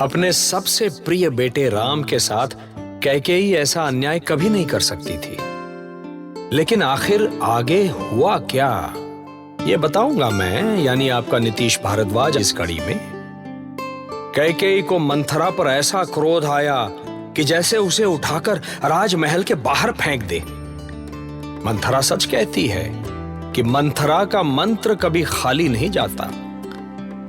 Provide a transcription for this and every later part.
अपने सबसे प्रिय बेटे राम के साथ कैकेयी ऐसा अन्याय कभी नहीं कर सकती थी। लेकिन आखिर आगे हुआ क्या, ये बताऊंगा मैं, यानी आपका नीतीश भारद्वाज, इस कड़ी में। कैकेयी को मंथरा पर ऐसा क्रोध आया कि जैसे उसे उठाकर राजमहल के बाहर फेंक दे। मंथरा सच कहती है कि मंथरा का मंत्र कभी खाली नहीं जाता।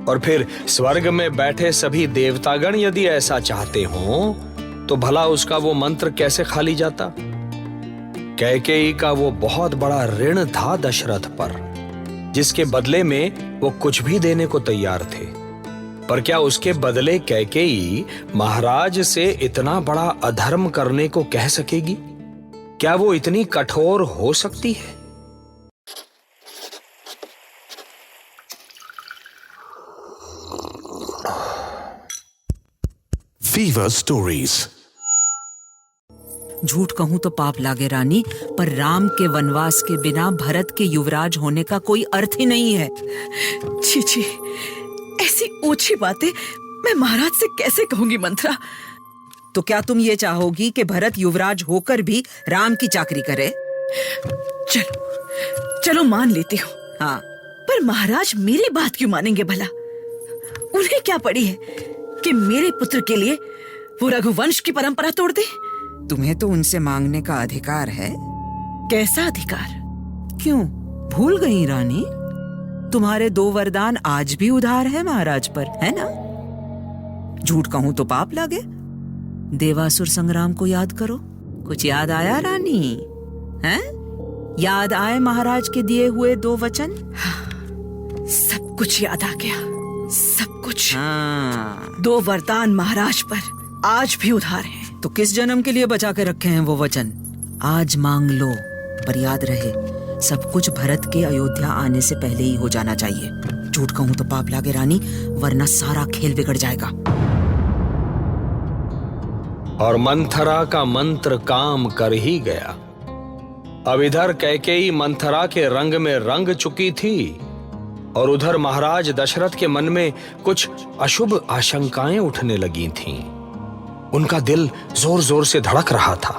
और फिर स्वर्ग में बैठे सभी देवतागण यदि ऐसा चाहते हों तो भला उसका वो मंत्र कैसे खाली जाता। कैकेयी का वो बहुत बड़ा ऋण था दशरथ पर, जिसके बदले में वो कुछ भी देने को तैयार थे। पर क्या उसके बदले कैकेयी महाराज से इतना बड़ा अधर्म करने को कह सकेगी? क्या वो इतनी कठोर हो सकती है? Fever stories. झूठ कहूं तो पाप लागे रानी, पर राम के वनवास के बिना भरत के युवराज होने का कोई अर्थ ही नहीं है। छी छी, ऐसी ऊंची बातें मैं महाराज से कैसे कहूंगी मंथरा? तो क्या तुम ये चाहोगी कि भरत युवराज होकर भी राम की चाकरी करे? चलो चलो मान लेती हूँ। हाँ, पर महाराज मेरी बात क्यों मानेंगे भला? उन्हें क्या पड़ी है कि मेरे पुत्र के लिए वो रघुवंश की परंपरा तोड़ दे? तुम्हें तो उनसे मांगने का अधिकार है। कैसा अधिकार? क्यों भूल गई रानी? तुम्हारे 2 वरदान आज भी उधार है महाराज पर, है ना? झूठ कहूं तो पाप लागे। देवासुर संग्राम को याद करो। कुछ याद आया रानी? हैं? याद आए महाराज के दिए हुए 2 वचन? सब कुछ याद आ गया, सब कुछ। हाँ। 2 वरदान महाराज पर आज भी उधार हैं। तो किस जन्म के लिए बचा के रखे हैं वो वचन? आज मांग लो, पर याद रहे सब कुछ भरत के अयोध्या आने से पहले ही हो जाना चाहिए। झूठ कहूं तो पाप लागे रानी, वरना सारा खेल बिगड़ जाएगा। और मंथरा का मंत्र काम कर ही गया। अब इधर कैकेयी मंथरा के रंग में रंग चुकी थी और उधर महाराज दशरथ के मन में कुछ अशुभ आशंकाएं उठने लगी थीं। उनका दिल जोर जोर से धड़क रहा था।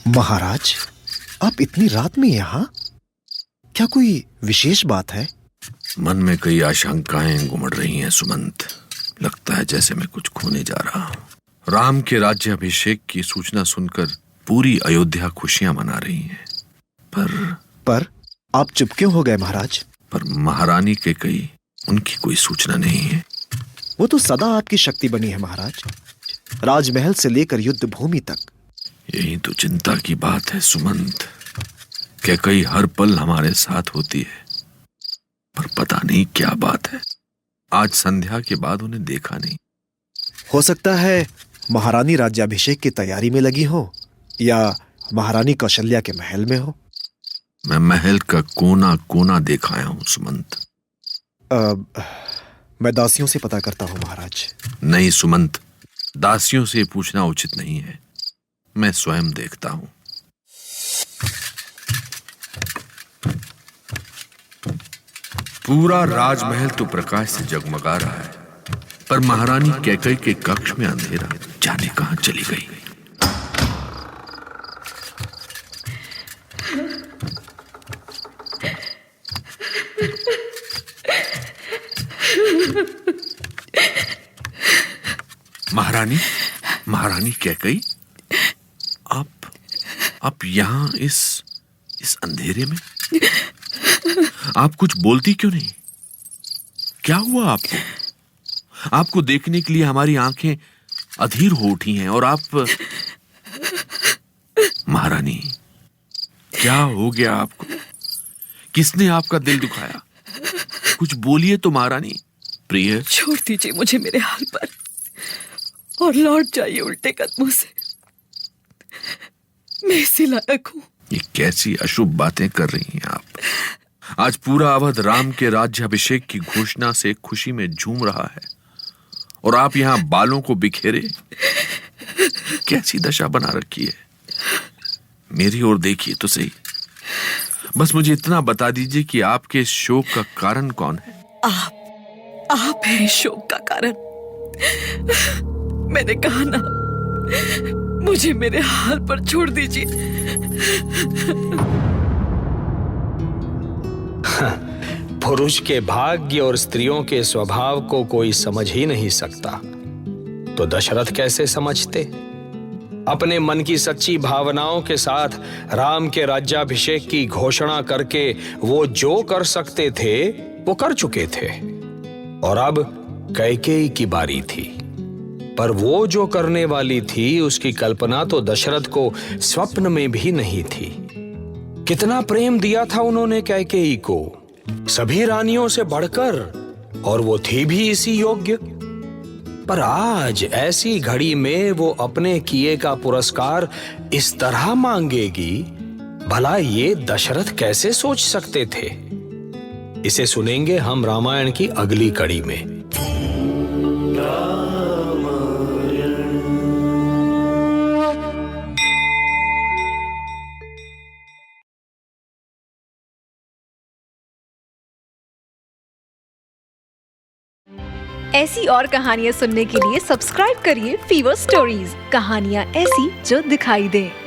महाराज, आप इतनी रात में यहाँ? क्या कोई विशेष बात है? मन में कई आशंकाएं घुमड़ रही हैं सुमंत। लगता है जैसे मैं कुछ खोने जा रहा हूं। राम के राज्याभिषेक की सूचना सुनकर पूरी अयोध्या खुशियां मना रही है। पर आप चुप क्यों हो गए महाराज? पर महारानी के कई उनकी कोई सूचना नहीं है। वो तो सदा आपकी शक्ति बनी है महाराज, राजमहल से लेकर युद्ध भूमि तक। यही तो चिंता की बात है सुमंत। क्या कई हर पल हमारे साथ होती है, पर पता नहीं क्या बात है। आज संध्या के बाद उन्हें देखा नहीं। हो सकता है महारानी राज्याभिषेक की तैयारी में लगी हो, या महारानी कौशल्या के महल में हो। मैं महल का कोना कोना देख आया हूं सुमंत। मैं दासियों से पता करता हूं महाराज। नहीं सुमंत, दासियों से पूछना उचित नहीं है। मैं स्वयं देखता हूं। पूरा राजमहल तो प्रकाश से जगमगा रहा है, पर महारानी कैकेयी के कक्ष में अंधेरा। जाने कहां चली गई। महारानी कैकेयी, आप यहां इस अंधेरे में? आप कुछ बोलती क्यों नहीं? क्या हुआ आपको? आपको देखने के लिए हमारी आंखें अधीर हो उठी हैं और आप... महारानी, क्या हो गया आपको? किसने आपका दिल दुखाया? कुछ बोलिए तो महारानी। प्रिय, छोड़ दीजिए मुझे मेरे हाल पर और लौट जाइए उल्टे कदमों से। मैं इसी लायक हूं। ये कैसी अशुभ बातें कर रही हैं आप? आज पूरा अवध राम के राज्याभिषेक की घोषणा से खुशी में झूम रहा है और आप यहां बालों को बिखेरे। कैसी दशा बना रखी है। मेरी ओर देखिए तो सही। बस मुझे इतना बता दीजिए कि आपके शोक का कारण कौन है। आप हैं शोक का कारण। मैंने कहा ना, मुझे मेरे हाल पर छोड़ दीजिए। पुरुष के भाग्य और स्त्रियों के स्वभाव को कोई समझ ही नहीं सकता, तो दशरथ कैसे समझते? अपने मन की सच्ची भावनाओं के साथ राम के राज्याभिषेक की घोषणा करके वो जो कर सकते थे वो कर चुके थे, और अब कैकेयी की बारी थी। पर वो जो करने वाली थी उसकी कल्पना तो दशरथ को स्वप्न में भी नहीं थी। कितना प्रेम दिया था उन्होंने कैकेयी को, सभी रानियों से बढ़कर, और वो थी भी इसी योग्य। पर आज ऐसी घड़ी में वो अपने किए का पुरस्कार इस तरह मांगेगी, भला ये दशरथ कैसे सोच सकते थे? इसे सुनेंगे हम रामायण की अगली कड़ी में। ऐसी और कहानियाँ सुनने के लिए सब्सक्राइब करिए फीवर स्टोरीज। कहानियाँ ऐसी जो दिखाई दें।